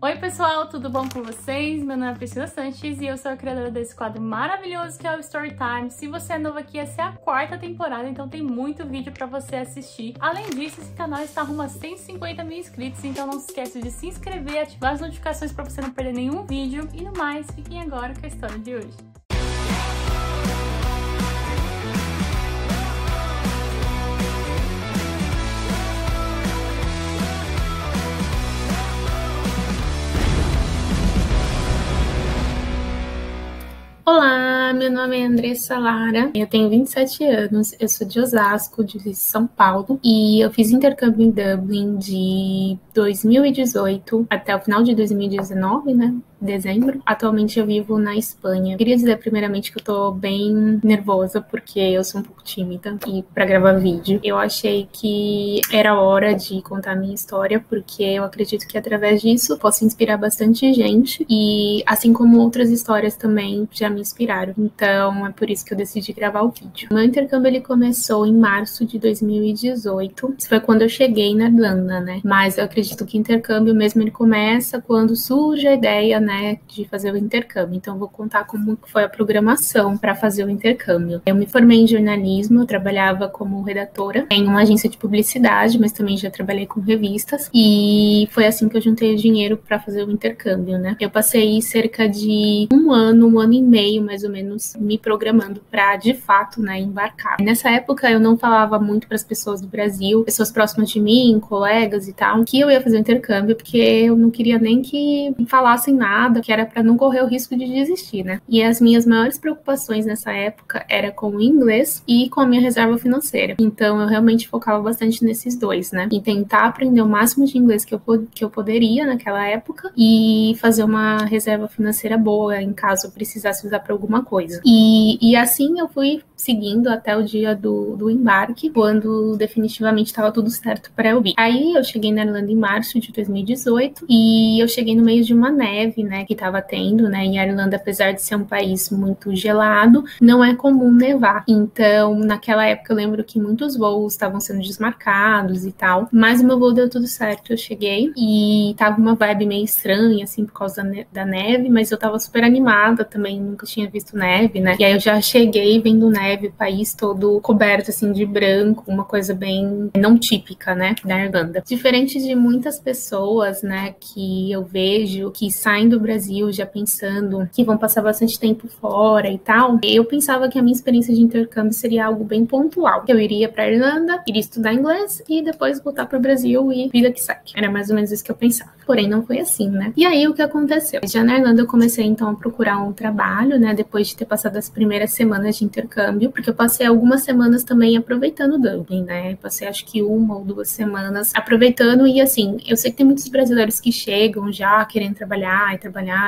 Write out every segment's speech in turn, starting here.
Oi pessoal, tudo bom com vocês? Meu nome é Priscila Sanches e eu sou a criadora desse quadro maravilhoso que é o Storytime. Se você é novo aqui, essa é a 4ª temporada, então tem muito vídeo pra você assistir. Além disso, esse canal está rumo a 150 mil inscritos, então não se esqueça de se inscrever, ativar as notificações pra você não perder nenhum vídeo. E no mais, fiquem agora com a história de hoje. Olá, meu nome é Andressa Lara, eu tenho 27 anos, eu sou de Osasco, de São Paulo, e eu fiz intercâmbio em Dublin de 2018 até o final de 2019, né? Dezembro. Atualmente eu vivo na Espanha. Queria dizer primeiramente que eu tô bem nervosa porque eu sou um pouco tímida e pra gravar vídeo. Eu achei que era hora de contar a minha história porque eu acredito que através disso posso inspirar bastante gente e assim como outras histórias também já me inspiraram. Então é por isso que eu decidi gravar o vídeo. O meu intercâmbio ele começou em março de 2018. Isso foi quando eu cheguei na Irlanda, né? Mas eu acredito que o intercâmbio mesmo ele começa quando surge a ideia, né, de fazer o intercâmbio. Então, vou contar como foi a programação para fazer o intercâmbio. Eu me formei em jornalismo, eu trabalhava como redatora em uma agência de publicidade, mas também já trabalhei com revistas, e foi assim que eu juntei o dinheiro para fazer o intercâmbio, né? Eu passei cerca de um ano e meio, mais ou menos, me programando para, de fato, né, embarcar. Nessa época, eu não falava muito para as pessoas do Brasil, pessoas próximas de mim, colegas e tal, que eu ia fazer o intercâmbio, porque eu não queria nem que falassem nada, que era para não correr o risco de desistir, né? E as minhas maiores preocupações nessa época era com o inglês e com a minha reserva financeira. Então eu realmente focava bastante nesses dois, né? E tentar aprender o máximo de inglês que eu poderia naquela época e fazer uma reserva financeira boa em caso eu precisasse usar para alguma coisa. E assim eu fui seguindo até o dia do embarque, quando definitivamente estava tudo certo para eu vir. Aí eu cheguei na Irlanda em março de 2018 e eu cheguei no meio de uma neve, né, que estava tendo, né, e a Irlanda, apesar de ser um país muito gelado, não é comum nevar. Então, naquela época eu lembro que muitos voos estavam sendo desmarcados e tal, mas o meu voo deu tudo certo, eu cheguei e tava uma vibe meio estranha, assim, por causa da neve, mas eu tava super animada também, nunca tinha visto neve, né, e aí eu já cheguei vendo neve, o país todo coberto, assim, de branco, uma coisa bem não típica, né, da Irlanda. Diferente de muitas pessoas, né, que eu vejo que saem do Brasil já pensando que vão passar bastante tempo fora e tal, eu pensava que a minha experiência de intercâmbio seria algo bem pontual. Eu iria pra Irlanda, iria estudar inglês e depois voltar pro Brasil e vida que segue. Era mais ou menos isso que eu pensava. Porém, não foi assim, né? E aí, o que aconteceu? Já na Irlanda eu comecei, então, a procurar um trabalho, né, depois de ter passado as primeiras semanas de intercâmbio, porque eu passei algumas semanas também aproveitando Dublin, né? Eu passei, acho que 1 ou 2 semanas aproveitando e, assim, eu sei que tem muitos brasileiros que chegam já querendo trabalhar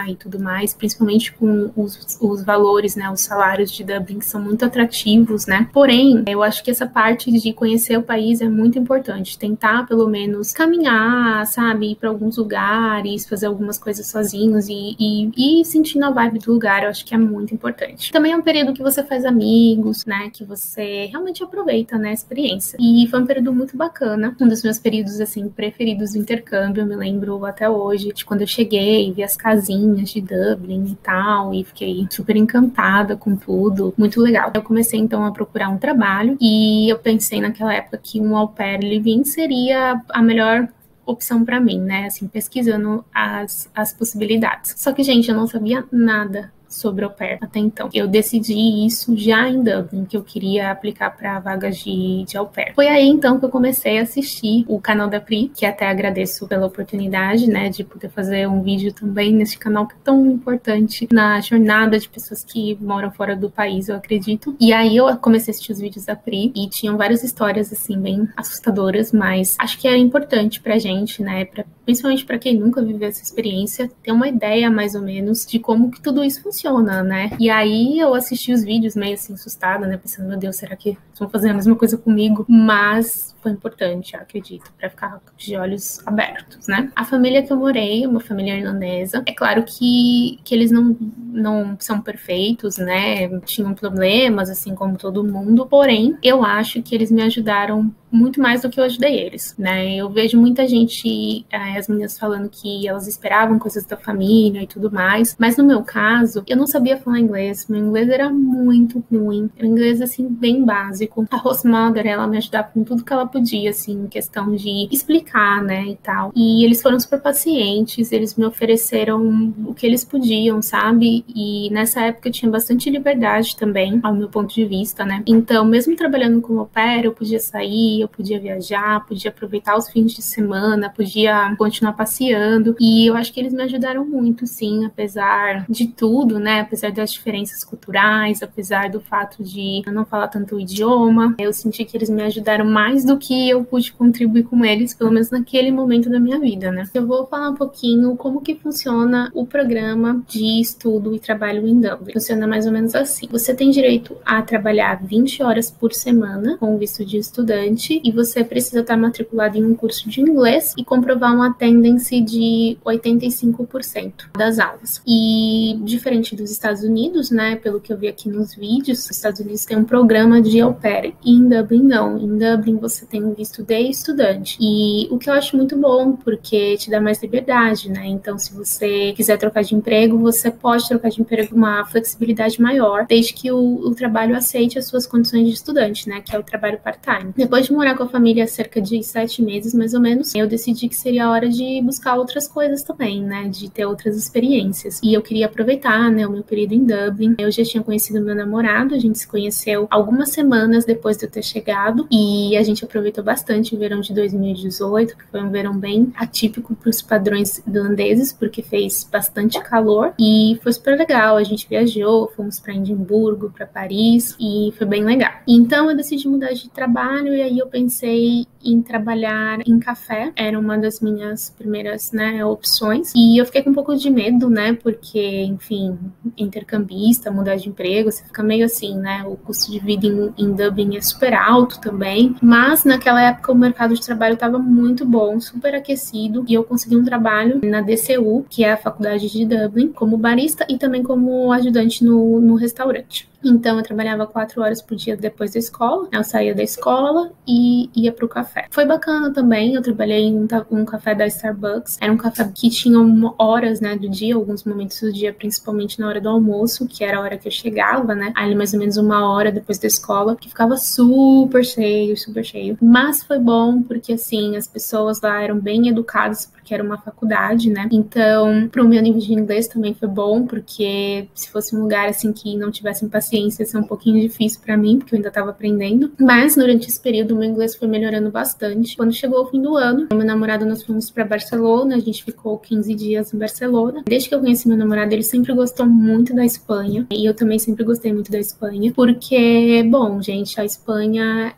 e tudo mais, principalmente com os valores, né, os salários de Dublin que são muito atrativos, né? Porém, eu acho que essa parte de conhecer o país é muito importante, tentar pelo menos caminhar, sabe, ir para alguns lugares, fazer algumas coisas sozinhos e sentindo a vibe do lugar, eu acho que é muito importante. Também é um período que você faz amigos, né, que você realmente aproveita, né, a experiência. E foi um período muito bacana, um dos meus períodos, assim, preferidos do intercâmbio, eu me lembro até hoje, de quando eu cheguei, vi as casinhas de Dublin e tal, e fiquei super encantada com tudo, muito legal. Eu comecei então a procurar um trabalho e eu pensei naquela época que um au pair live-in seria a melhor opção para mim, né, assim, pesquisando as possibilidades. Só que, gente, eu não sabia nada sobre au pair até então. Eu decidi isso já em Dublin, que eu queria aplicar para vagas de au pair. Foi aí então que eu comecei a assistir o canal da Pri, que até agradeço pela oportunidade, né, de poder fazer um vídeo também nesse canal que é tão importante na jornada de pessoas que moram fora do país, eu acredito. E aí eu comecei a assistir os vídeos da Pri e tinham várias histórias assim bem assustadoras, mas acho que é importante pra gente, né, principalmente para quem nunca viveu essa experiência, ter uma ideia mais ou menos de como que tudo isso funciona. funciona, né? E aí eu assisti os vídeos meio assim assustada, né? Pensando, meu Deus, será que vão fazer a mesma coisa comigo? Mas foi importante, eu acredito, para ficar de olhos abertos, né? A família que eu morei, uma família irlandesa, é claro que eles não são perfeitos, né? Tinham problemas, assim como todo mundo, porém, eu acho que eles me ajudaram muito mais do que eu ajudei eles, né? Eu vejo muita gente, as meninas falando que elas esperavam coisas da família e tudo mais, mas no meu caso, eu não sabia falar inglês, meu inglês era muito ruim, era inglês, assim, bem básico. A host mother, ela me ajudava com tudo que ela podia, assim, em questão de explicar, né, e tal. E eles foram super pacientes, eles me ofereceram o que eles podiam, sabe? E nessa época eu tinha bastante liberdade também, ao meu ponto de vista, né? Então, mesmo trabalhando como au pair, eu podia sair, eu podia viajar, podia aproveitar os fins de semana, podia continuar passeando, e eu acho que eles me ajudaram muito, sim, apesar de tudo, né, apesar das diferenças culturais, apesar do fato de eu não falar tanto o idioma, eu senti que eles me ajudaram mais do que eu pude contribuir com eles, pelo menos naquele momento da minha vida, né. Eu vou falar um pouquinho como que funciona o programa de estudo e trabalho em Dublin. Funciona mais ou menos assim. Você tem direito a trabalhar 20 horas por semana com visto de estudante, e você precisa estar matriculado em um curso de inglês e comprovar uma attendance de 85% das aulas. E diferente dos Estados Unidos, né, pelo que eu vi aqui nos vídeos, os Estados Unidos tem um programa de au pair, e em Dublin não. Em Dublin você tem um visto de estudante. E o que eu acho muito bom, porque te dá mais liberdade, né? Então, se você quiser trocar de emprego, você pode trocar de emprego com uma flexibilidade maior, desde que o trabalho aceite as suas condições de estudante, né, que é o trabalho part-time. Depois de morar com a família há cerca de 7 meses, mais ou menos, eu decidi que seria a hora de buscar outras coisas também, né, de ter outras experiências. E eu queria aproveitar, né, o meu período em Dublin. Eu já tinha conhecido meu namorado, a gente se conheceu algumas semanas depois de eu ter chegado, e a gente aproveitou bastante o verão de 2018, que foi um verão bem atípico para os padrões irlandeses, porque fez bastante calor, e foi super legal. A gente viajou, fomos para Edimburgo, para Paris, e foi bem legal. Então eu decidi mudar de trabalho, e aí eu pensei em trabalhar em café, era uma das minhas primeiras, né, opções, e eu fiquei com um pouco de medo, né, porque, enfim, intercambista, mudar de emprego, você fica meio assim, né, o custo de vida em Dublin é super alto também, mas naquela época o mercado de trabalho estava muito bom, super aquecido, e eu consegui um trabalho na DCU, que é a faculdade de Dublin, como barista e também como ajudante no restaurante. Então, eu trabalhava 4 horas por dia depois da escola. Eu saía da escola e ia pro café. Foi bacana também. Eu trabalhei em um café da Starbucks. Era um café que tinha horas, né, do dia, alguns momentos do dia, principalmente na hora do almoço, que era a hora que eu chegava, né? Ali mais ou menos 1 hora depois da escola, que ficava super cheio, super cheio. Mas foi bom porque, assim, as pessoas lá eram bem educadas, porque era uma faculdade, né? Então, pro meu nível de inglês também foi bom, porque se fosse um lugar, assim, que não tivessem paciência, ia ser um pouquinho difícil pra mim, porque eu ainda tava aprendendo. Mas, durante esse período, o meu inglês foi melhorando bastante. Quando chegou o fim do ano, meu namorado, nós fomos pra Barcelona, a gente ficou 15 dias em Barcelona. Desde que eu conheci meu namorado, ele sempre gostou muito da Espanha, e eu também sempre gostei muito da Espanha, porque, bom, gente, a Espanha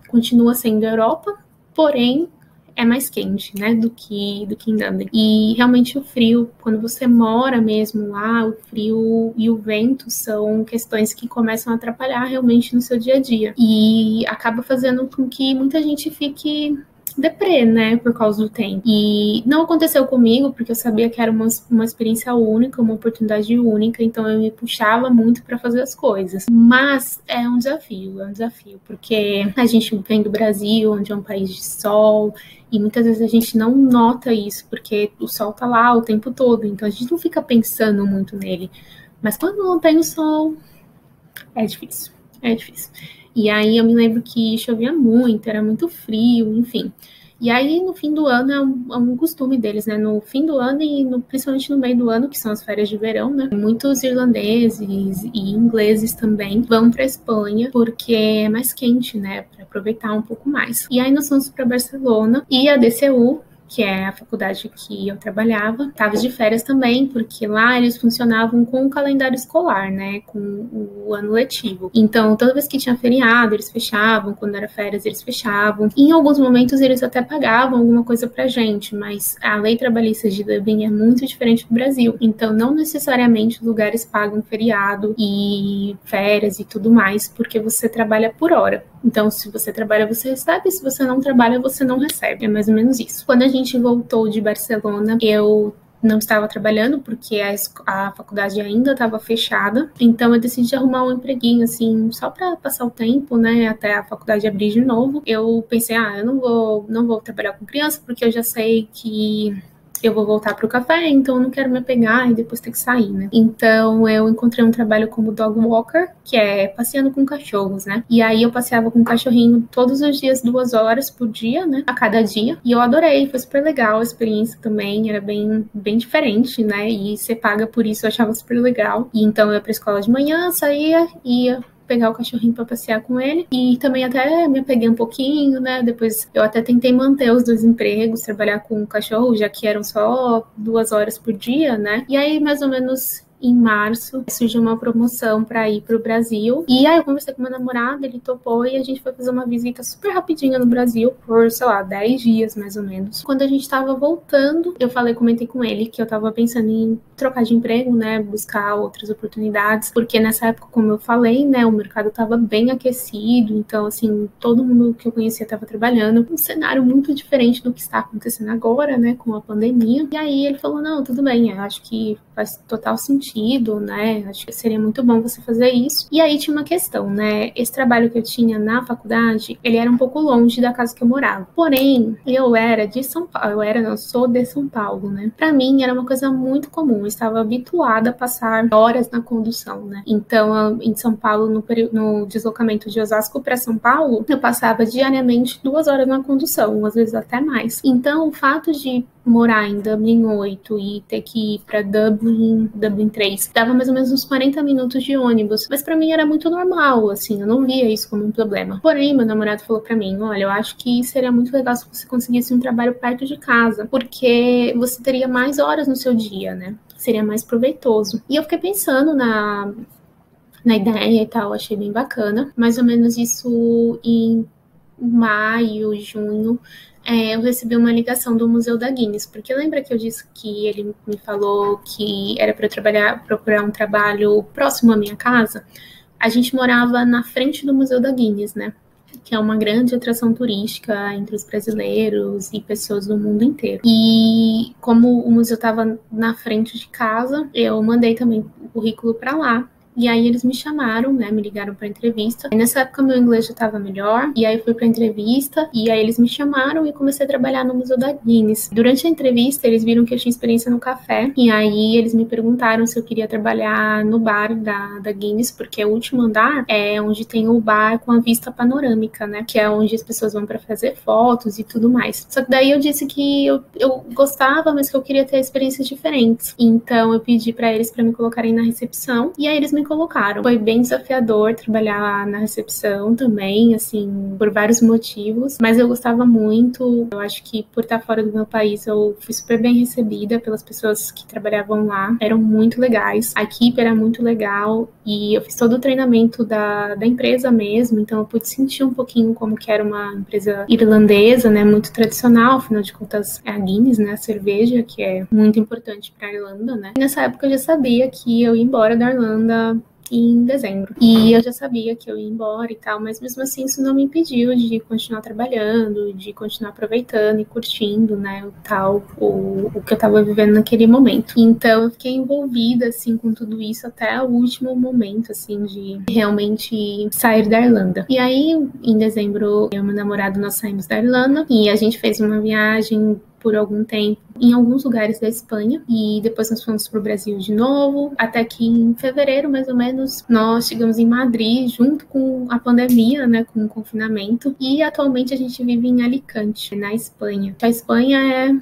continua sendo a Europa, porém, é mais quente, né, do que em Dublin. E realmente o frio, quando você mora mesmo lá, o frio e o vento são questões que começam a atrapalhar realmente no seu dia a dia. E acaba fazendo com que muita gente fique deprê, né, por causa do tempo. E não aconteceu comigo, porque eu sabia que era uma experiência única, uma oportunidade única, então eu me puxava muito para fazer as coisas. Mas é um desafio, porque a gente vem do Brasil, onde é um país de sol, e muitas vezes a gente não nota isso, porque o sol tá lá o tempo todo, então a gente não fica pensando muito nele. Mas quando não tem o sol, é difícil. E aí eu me lembro que chovia muito, era muito frio, enfim. E aí no fim do ano é um costume deles, né? No fim do ano e principalmente no meio do ano, que são as férias de verão, né? Muitos irlandeses e ingleses também vão para Espanha porque é mais quente, né? Para aproveitar um pouco mais. E aí nós fomos para Barcelona, e a DCU, que é a faculdade que eu trabalhava, estava de férias também, porque lá eles funcionavam com o calendário escolar, né, com o ano letivo. Então, toda vez que tinha feriado, eles fechavam, quando era férias, eles fechavam. E em alguns momentos, eles até pagavam alguma coisa pra gente, mas a lei trabalhista de Dublin é muito diferente do Brasil. Então, não necessariamente os lugares pagam feriado e férias e tudo mais, porque você trabalha por hora. Então, se você trabalha, você recebe, se você não trabalha, você não recebe. É mais ou menos isso. Quando a gente voltou de Barcelona, eu não estava trabalhando porque a faculdade ainda estava fechada, então eu decidi arrumar um empreguinho assim, só para passar o tempo, né, até a faculdade abrir de novo. Eu pensei, eu não vou trabalhar com criança porque eu já sei que eu vou voltar pro café, então eu não quero me apegar e depois ter que sair, né? Então eu encontrei um trabalho como dog walker, que é passeando com cachorros, né? E aí eu passeava com o cachorrinho todos os dias, 2 horas por dia, né? A cada dia. E eu adorei, foi super legal a experiência também, era bem diferente, né? E você paga por isso, eu achava super legal. E então eu ia pra escola de manhã, saía, ia pegar o cachorrinho para passear com ele, e também até me apeguei um pouquinho, né, depois eu até tentei manter os 2 empregos, trabalhar com o cachorro, já que eram só 2 horas por dia, né, e aí mais ou menos em março, surgiu uma promoção para ir para o Brasil. E aí eu conversei com meu namorado, ele topou e a gente foi fazer uma visita super rapidinha no Brasil, por, sei lá, 10 dias mais ou menos. Quando a gente tava voltando, comentei com ele que eu tava pensando em trocar de emprego, né, buscar outras oportunidades, porque nessa época, como eu falei, né, o mercado tava bem aquecido, então, assim, todo mundo que eu conhecia tava trabalhando, um cenário muito diferente do que está acontecendo agora, né, com a pandemia. E aí ele falou, não, tudo bem, eu acho que faz total sentido, né, acho que seria muito bom você fazer isso. E aí tinha uma questão, né, esse trabalho que eu tinha na faculdade, ele era um pouco longe da casa que eu morava. Porém, eu era de São Paulo, eu sou de São Paulo, né, pra mim era uma coisa muito comum, eu estava habituada a passar horas na condução, né, então em São Paulo, no deslocamento de Osasco para São Paulo, eu passava diariamente 2 horas na condução, às vezes até mais. Então, o fato de morar em Dublin 8 e ter que ir para Dublin 3, dava mais ou menos uns 40 minutos de ônibus, mas para mim era muito normal, assim, eu não via isso como um problema. Porém, meu namorado falou para mim, olha, eu acho que seria muito legal se você conseguisse um trabalho perto de casa, porque você teria mais horas no seu dia, né? Seria mais proveitoso. E eu fiquei pensando na ideia e tal, achei bem bacana. Mais ou menos isso em maio, junho, eu recebi uma ligação do Museu da Guinness, porque lembra que eu disse que ele me falou que era para eu procurar um trabalho próximo à minha casa? A gente morava na frente do Museu da Guinness, né? Que é uma grande atração turística entre os brasileiros e pessoas do mundo inteiro. E como o museu estava na frente de casa, eu mandei também o currículo para lá. E aí eles me chamaram, né, me ligaram para entrevista. E nessa época meu inglês já estava melhor, e aí fui para entrevista, e aí eles me chamaram e comecei a trabalhar no Museu da Guinness. Durante a entrevista, eles viram que eu tinha experiência no café, e aí eles me perguntaram se eu queria trabalhar no bar da Guinness, porque o último andar é onde tem o bar com a vista panorâmica, né, que é onde as pessoas vão para fazer fotos e tudo mais. Só que daí eu disse que eu gostava, mas que eu queria ter experiências diferentes. Então eu pedi para eles para me colocarem na recepção, e aí eles me colocaram. Foi bem desafiador trabalhar na recepção também, assim, por vários motivos, mas eu gostava muito. Eu acho que por estar fora do meu país, eu fui super bem recebida pelas pessoas que trabalhavam lá. Eram muito legais. A equipe era muito legal e eu fiz todo o treinamento da empresa mesmo, então eu pude sentir um pouquinho como que era uma empresa irlandesa, né, muito tradicional, afinal de contas é a Guinness, né, a cerveja, que é muito importante para a Irlanda, né. E nessa época eu já sabia que eu ia embora da Irlanda em dezembro. E eu já sabia que eu ia embora e tal, mas mesmo assim isso não me impediu de continuar trabalhando, de continuar aproveitando e curtindo, né, o que eu tava vivendo naquele momento. Então eu fiquei envolvida, assim, com tudo isso até o último momento, assim, de realmente sair da Irlanda. E aí, em dezembro, eu e meu namorado, nós saímos da Irlanda e a gente fez uma viagem por algum tempo em alguns lugares da Espanha e depois nós fomos para o Brasil de novo, até que em fevereiro, mais ou menos, nós chegamos em Madrid junto com a pandemia, né, com o confinamento, e atualmente a gente vive em Alicante, na Espanha. A Espanha é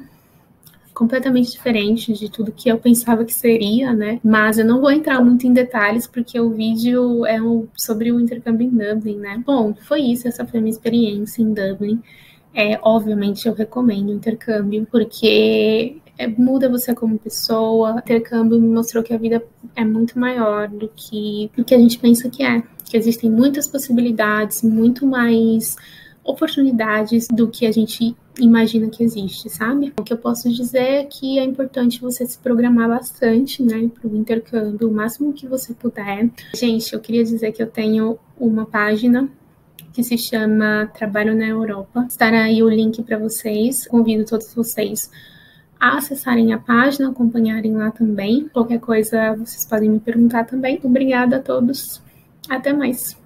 completamente diferente de tudo que eu pensava que seria, né? Mas eu não vou entrar muito em detalhes porque o vídeo é sobre o intercâmbio em Dublin, né? Bom, foi isso, essa foi a minha experiência em Dublin. Obviamente eu recomendo o intercâmbio, porque muda você como pessoa. O intercâmbio me mostrou que a vida é muito maior do que a gente pensa que é. Que existem muitas possibilidades, muito mais oportunidades do que a gente imagina que existe, sabe? O que eu posso dizer é que é importante você se programar bastante, né, para o intercâmbio, o máximo que você puder. Gente, eu queria dizer que eu tenho uma página que se chama Trabalho na Europa. Estará aí o link para vocês. Convido todos vocês a acessarem a página, acompanharem lá também. Qualquer coisa vocês podem me perguntar também. Obrigada a todos. Até mais.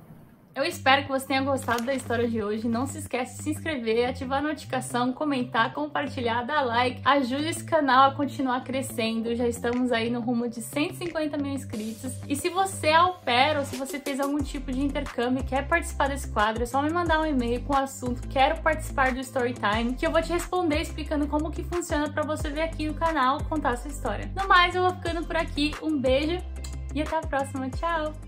Eu espero que você tenha gostado da história de hoje. Não se esquece de se inscrever, ativar a notificação, comentar, compartilhar, dar like. Ajude esse canal a continuar crescendo. Já estamos aí no rumo de 150 mil inscritos. E se você é au pair ou se você fez algum tipo de intercâmbio e quer participar desse quadro, é só me mandar um e-mail com o assunto "Quero participar do Storytime", que eu vou te responder explicando como que funciona para você ver aqui no canal contar a sua história. No mais, eu vou ficando por aqui. Um beijo e até a próxima. Tchau!